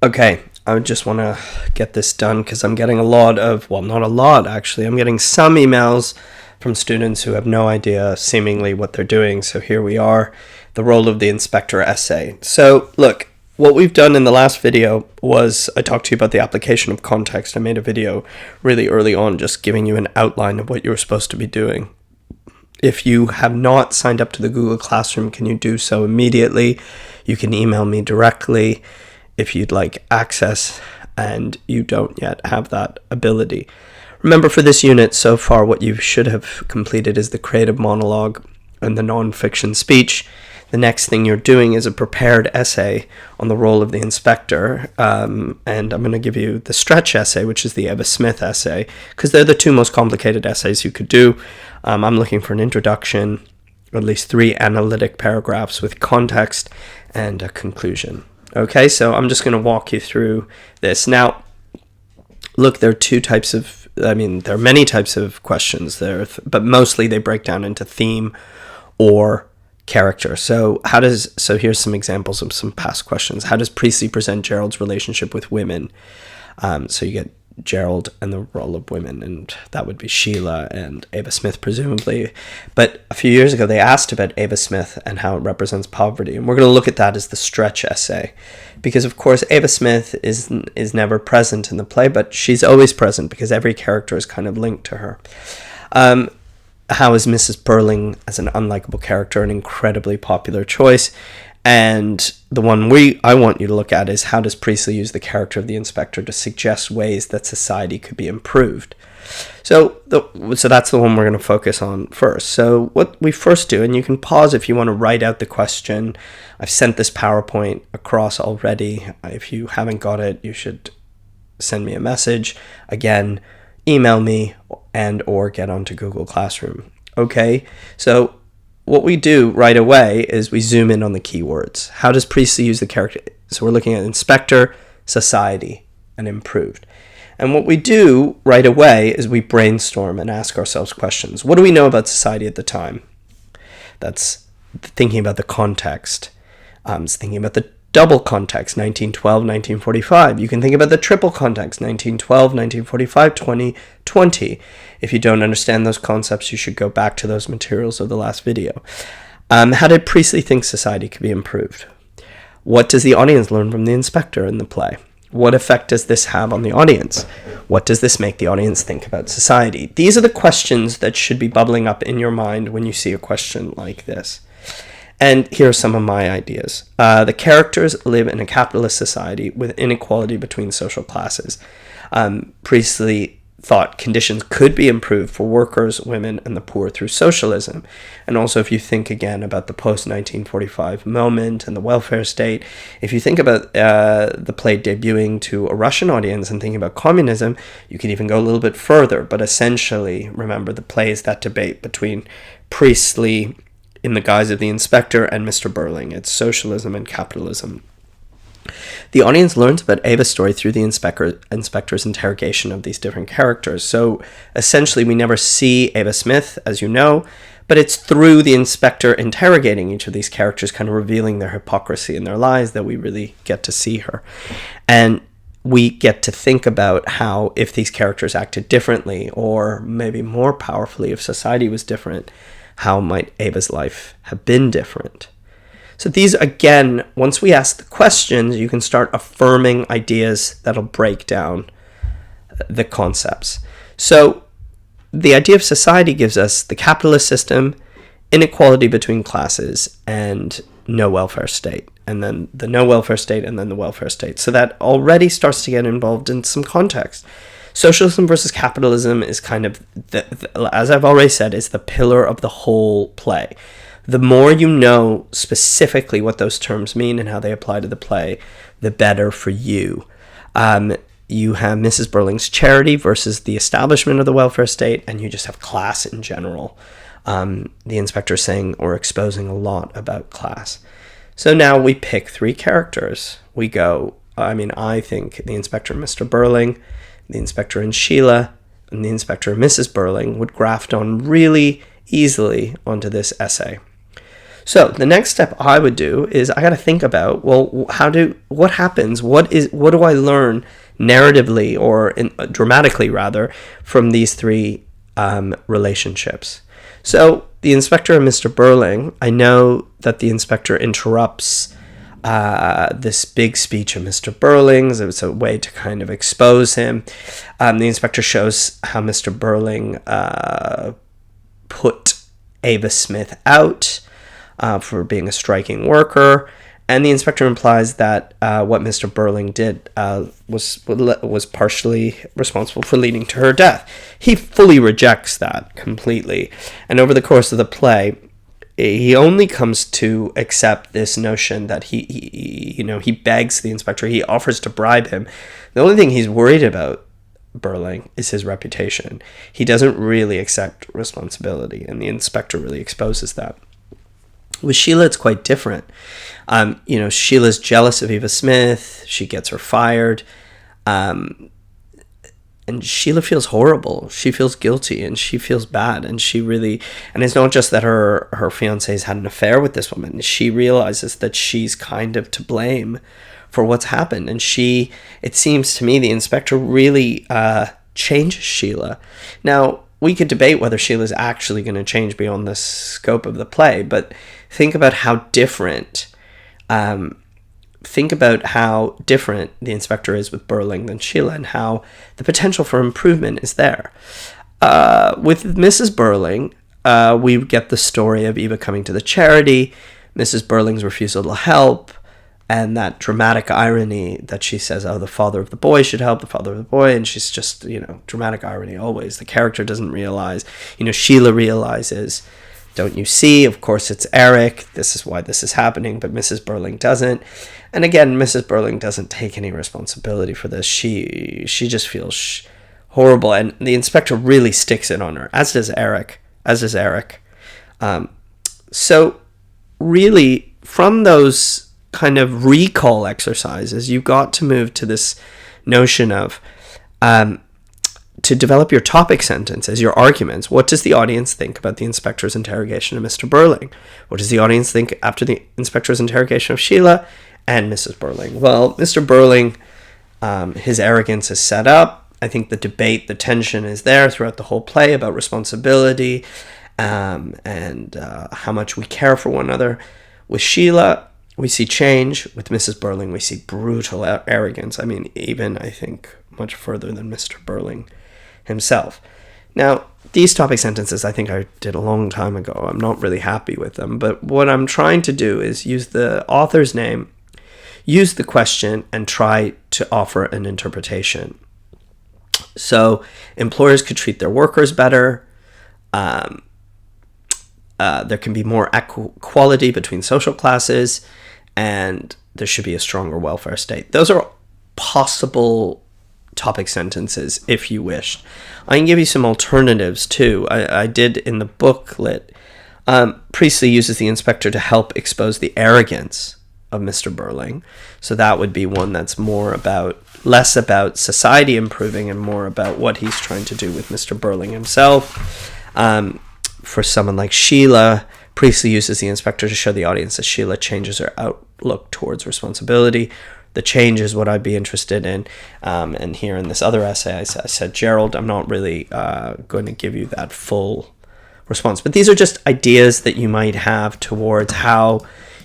Okay, I just want to get this done because I'm getting a lot of, well, not a lot actually, I'm getting some emails from students who have no idea seemingly what they're doing. So here we are, the role of the inspector essay. So look, what we've done in the last video was I talked to you about the application of context. I made a video really early on just giving you an outline of what you were supposed to be doing. If you have not signed up to the Google Classroom, can you do so immediately? You can email me directly if you'd like access and you don't yet have that ability. Remember, for this unit so far, what you should have completed is the creative monologue and the non-fiction speech. The next thing you're doing is a prepared essay on the role of the inspector, and I'm going to give you the stretch essay, which is the Eva Smith essay, because they're the two most complicated essays you could do. I'm looking for an introduction, at least 3 analytic paragraphs with context, and a conclusion. Okay, so I'm just going to walk you through this. Now, look, there are many types of questions there, but mostly they break down into theme or character. So here's some examples of some past questions. How does Priestley present Gerald's relationship with women? So you get Gerald and the role of women, and that would be Sheila and Eva Smith presumably. But a few years ago they asked about Eva Smith and how it represents poverty, and we're going to look at that as the stretch essay, because of course Eva Smith is never present in the play, but she's always present because every character is kind of linked to her. How is Mrs. Burling as an unlikable character an incredibly popular choice? And the one I want you to look at is, how does Priestley use the character of the inspector to suggest ways that society could be improved? So that's the one we're going to focus on first. So what we first do, and you can pause if you want to write out the question. I've sent this PowerPoint across already. If you haven't got it, you should send me a message. Again, email me or get onto Google Classroom. Okay, so what we do right away is we zoom in on the keywords. How does Priestley use the character? So we're looking at inspector, society, and improved. And what we do right away is we brainstorm and ask ourselves questions. What do we know about society at the time? That's thinking about the context. It's thinking about the double context, 1912, 1945. You can think about the triple context, 1912, 1945, 2020. If you don't understand those concepts, you should go back to those materials of the last video. How did Priestley think society could be improved? What does the audience learn from the inspector in the play? What effect does this have on the audience? What does this make the audience think about society? These are the questions that should be bubbling up in your mind when you see a question like this. And here are some of my ideas. The characters live in a capitalist society with inequality between social classes. Priestley thought conditions could be improved for workers, women, and the poor through socialism. And also, if you think again about the post-1945 moment and the welfare state, if you think about the play debuting to a Russian audience and thinking about communism, you can even go a little bit further. But essentially, remember, the play is that debate between Priestley in the guise of the inspector and Mr. Burling. It's socialism and capitalism. The audience learns about Eva's story through the inspector's interrogation of these different characters. So essentially, we never see Eva Smith, as you know, but it's through the inspector interrogating each of these characters, kind of revealing their hypocrisy and their lies, that we really get to see her. And we get to think about how, if these characters acted differently, or maybe more powerfully, if society was different, how might Eva's life have been different? So these, again, once we ask the questions, you can start affirming ideas that'll break down the concepts. So the idea of society gives us the capitalist system, inequality between classes, and no welfare state. And then the no welfare state, and then the welfare state. So that already starts to get involved in some context. Socialism versus capitalism is kind of, as I've already said, is the pillar of the whole play. The more you know specifically what those terms mean and how they apply to the play, the better for you. You have Mrs. Burling's charity versus the establishment of the welfare state, and you just have class in general. The inspector saying or exposing a lot about class. So now we pick 3 characters. We go, I think the inspector and Mr. Burling, the inspector and Sheila, and the inspector and Mrs. Burling would graft on really easily onto this essay. So the next step I would do is I got to think about, well, what happens? What do I learn narratively or dramatically rather from these three relationships? So the inspector and Mr. Burling, I know that the inspector interrupts this big speech of Mr. Burling's. It was a way to kind of expose him. The inspector shows how Mr. Burling put Eva Smith out for being a striking worker, and the inspector implies that what Mr. Burling did was partially responsible for leading to her death. He fully rejects that completely, and over the course of the play, he only comes to accept this notion that he begs the inspector, he offers to bribe him. The only thing he's worried about, Burling, is his reputation. He doesn't really accept responsibility, and the inspector really exposes that. With Sheila, it's quite different. Sheila's jealous of Eva Smith. She gets her fired. And Sheila feels horrible. She feels guilty and she feels bad. And it's not just that her fiancé's had an affair with this woman. She realizes that she's kind of to blame for what's happened. And it seems to me the inspector really changes Sheila. Now, we could debate whether Sheila's actually going to change beyond the scope of the play, but think about how different the inspector is with Burling than Sheila, and how the potential for improvement is there. With Mrs. Burling, we get the story of Eva coming to the charity, Mrs. Burling's refusal to help, and that dramatic irony that she says, oh, the father of the boy should help the father of the boy, and she's just, dramatic irony always. The character doesn't realize, Sheila realizes, don't you see? Of course it's Eric. This is why this is happening, but Mrs. Burling doesn't. And again, Mrs. Burling doesn't take any responsibility for this. She just feels horrible, and the inspector really sticks it on her, as does Eric. So really, from those kind of recall exercises, you got to move to this notion of to develop your topic sentences, your arguments. What does the audience think about the inspector's interrogation of Mr. Burling? What does the audience think after the inspector's interrogation of Sheila and Mrs. Burling? Well, Mr. Burling, his arrogance is set up. I think the debate, the tension is there throughout the whole play about responsibility and how much we care for one another. With Sheila, we see change. With Mrs. Burling, we see brutal arrogance. I mean, even, I think, much further than Mr. Burling himself. Now, these topic sentences, I think I did a long time ago. I'm not really happy with them. But what I'm trying to do is use the author's name, use the question, and try to offer an interpretation. So, employers could treat their workers better. There can be more equality between social classes, and there should be a stronger welfare state. Those are possible topic sentences if you wish. I can give you some alternatives too. I did in the booklet. Priestley uses the inspector to help expose the arrogance of Mr. Burling. So that would be one that's less about society improving and more about what he's trying to do with Mr. Burling himself. For someone like Sheila, Priestley uses the inspector to show the audience that Sheila changes her outlook towards responsibility. The change is what I'd be interested in. And here in this other essay, I said, Gerald, I'm not really going to give you that full response. But these are just ideas that you might have towards how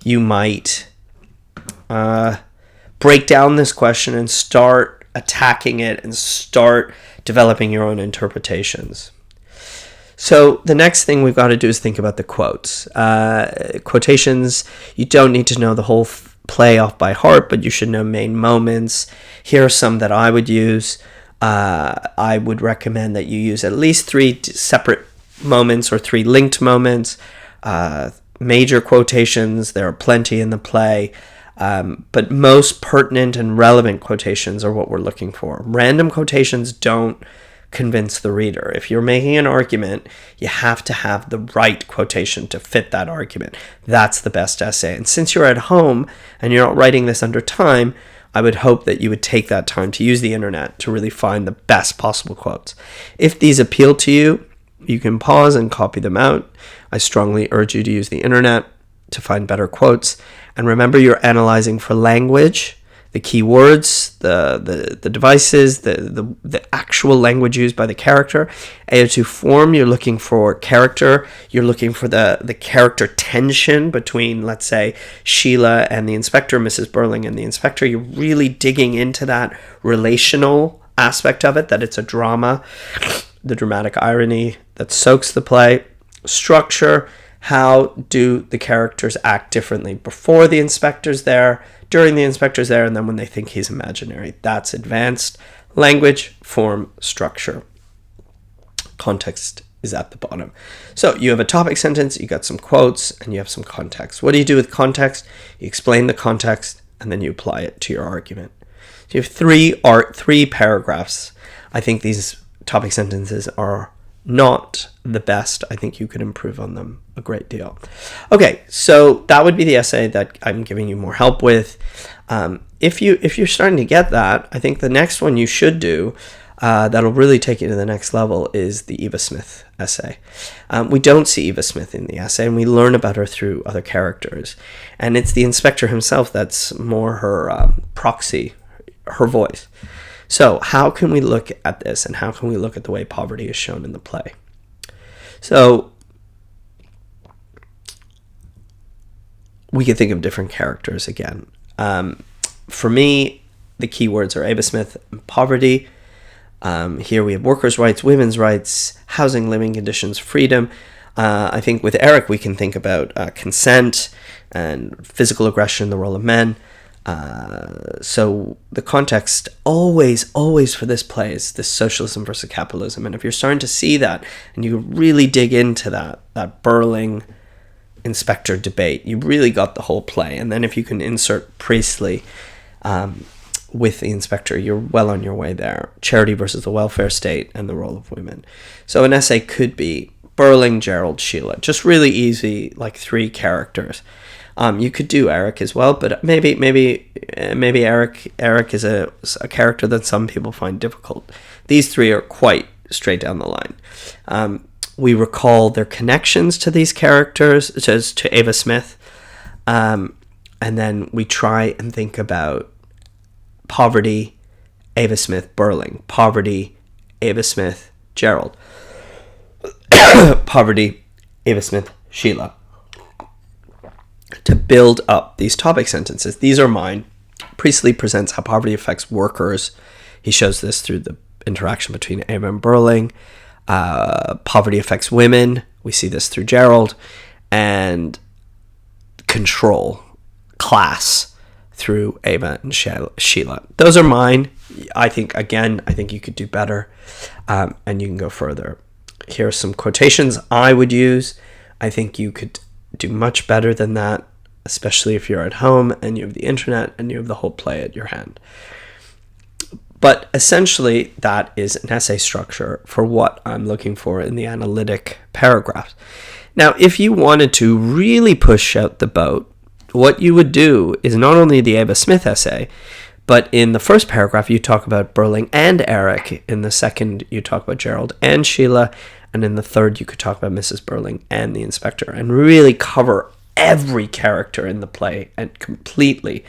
you might break down this question and start attacking it and start developing your own interpretations. So the next thing we've got to do is think about the quotes. Quotations, you don't need to know the whole play off by heart, but you should know main moments. Here are some that I would use. I would recommend that you use at least 3 separate moments or 3 linked moments. Major quotations, there are plenty in the play. But most pertinent and relevant quotations are what we're looking for. Random quotations don't convince the reader. If you're making an argument, you have to have the right quotation to fit that argument. That's the best essay. And since you're at home and you're not writing this under time, I would hope that you would take that time to use the internet to really find the best possible quotes. If these appeal to you, you can pause and copy them out. I strongly urge you to use the internet. to find better quotes. And remember, you're analyzing for language, the key words, the devices, the actual language used by the character. AO2 form, you're looking for character. You're looking for the character tension between, let's say, Sheila and the inspector, Mrs. Burling and the inspector. You're really digging into that relational aspect of it, that it's a drama, the dramatic irony that soaks the play. Structure, how do the characters act differently before the inspector's there, during the inspector's there, and then when they think he's imaginary. That's advanced. Language, form, structure. Context is at the bottom. So you have a topic sentence, you got some quotes, and you have some context. What do you do with context? You explain the context, and then you apply it to your argument. So you have three paragraphs. I think these topic sentences are not the best. I think you could improve on them a great deal. Okay, so that would be the essay that I'm giving you more help with. If you're starting to get that, I think the next one you should do that'll really take you to the next level is the Eva Smith essay. We don't see Eva Smith in the essay, and we learn about her through other characters. And it's the inspector himself that's more her proxy, her voice. So how can we look at this, and how can we look at the way poverty is shown in the play? So we can think of different characters again. For me, the key words are Eva Smith and poverty. Here we have workers' rights, women's rights, housing, living conditions, freedom. I think with Eric we can think about consent and physical aggression, the role of men. So the context always for this play is this socialism versus capitalism. And if you're starting to see that and you really dig into that Burling inspector debate, you really got the whole play. And then if you can insert Priestley with the inspector, you're well on your way there. Charity versus the welfare state and the role of women. So an essay could be Burling, Gerald, Sheila. Just really easy, like 3 characters. You could do Eric as well, but maybe Eric is a character that some people find difficult. These 3 are quite straight down the line. We recall their connections to these characters, to Eva Smith, and then we try and think about poverty, Eva Smith, Burling, poverty, Eva Smith, Gerald, poverty, Eva Smith, Sheila, to build up these topic sentences. These are mine. Priestley presents how poverty affects workers. He shows this through the interaction between Eva and Burling. Poverty affects women. We see this through Gerald. And control, class, through Eva and Sheila. Those are mine. I think you could do better, and you can go further. Here are some quotations I would use. I think you could do much better than that, especially if you're at home and you have the internet and you have the whole play at your hand. But essentially, that is an essay structure for what I'm looking for in the analytic paragraphs. Now, if you wanted to really push out the boat, what you would do is not only the Eva Smith essay, but in the first paragraph, you talk about Burling and Eric. In the second, you talk about Gerald and Sheila. And in the third, you could talk about Mrs. Burling and the inspector, and really cover every character in the play and completely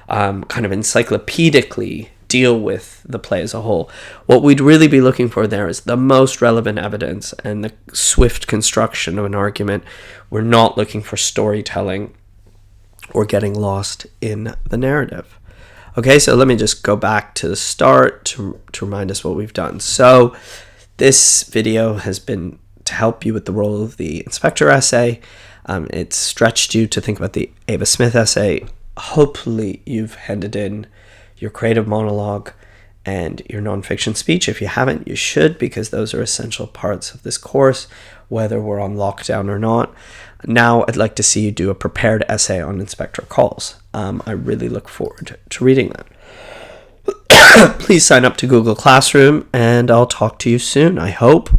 kind of encyclopedically deal with the play as a whole. What we'd really be looking for there is the most relevant evidence and the swift construction of an argument. We're not looking for storytelling or getting lost in the narrative. Okay, so let me just go back to the start to remind us what we've done. So this video has been to help you with the role of the inspector essay. It's stretched you to think about the Eva Smith essay. Hopefully you've handed in your creative monologue and your nonfiction speech. If you haven't, you should, because those are essential parts of this course, whether we're on lockdown or not. Now I'd like to see you do a prepared essay on inspector calls. I really look forward to reading that. Please sign up to Google Classroom, and I'll talk to you soon, I hope.